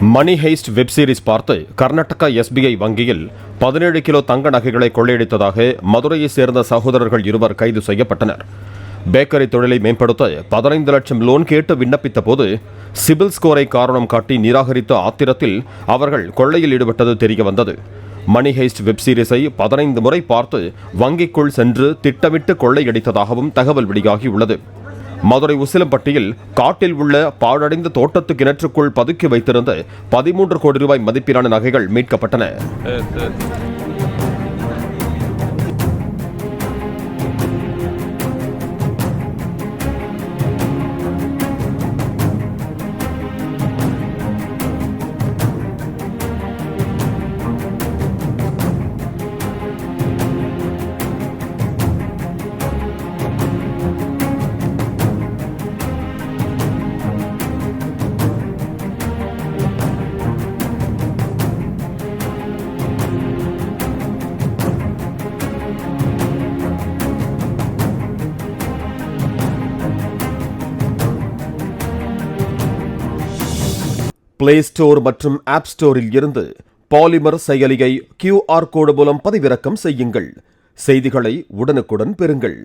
மணி heist web series பார்த்து Karnataka SBI வங்கியில் 17 kilo தங்க நகைகளை கொள்ளையடித்ததாக மதுரையை சேர்ந்த சகோதரர்கள் இருவர் கைது செய்யப்பட்டனர். பேக்கரி தொழிலை மேம்படுத்த 15 லட்சம் லோன் கேட்டு விண்ணப்பித்த போது சிபில் ஸ்கோரை காரணம் காட்டி நிராகரித்த ஆத்திரத்தில் அவர்கள் கொள்ளையில் ஈடுபட்டது தெரியவந்தது. மணி ஹெய்ஸ்ட் வெப் சீரிஸை 15 முறை பார்த்து வங்கிக்குள் சென்று திட்டமிட்டு கொள்ளையடித்ததாகவும் தகவல் வெளியாகியுள்ளது. மதுரை உசிலம்பட்டியில் காட்டில் உள்ள பாழடைந்த தோட்டத்து கிணற்றுக்குள் பதுக்கி வைத்திருந்த 13 கோடி ரூபாய் மதிப்பிலான நகைகள் மீட்கப்பட்டன. பிளே ஸ்டோர் மற்றும் ஆப் ஸ்டோரில் இருந்து பாலிமர் செயலியை QR கோடு மூலம் பதிவிறக்கம் செய்யுங்கள். செய்திகளை உடனுக்குடன் பெறுங்கள்.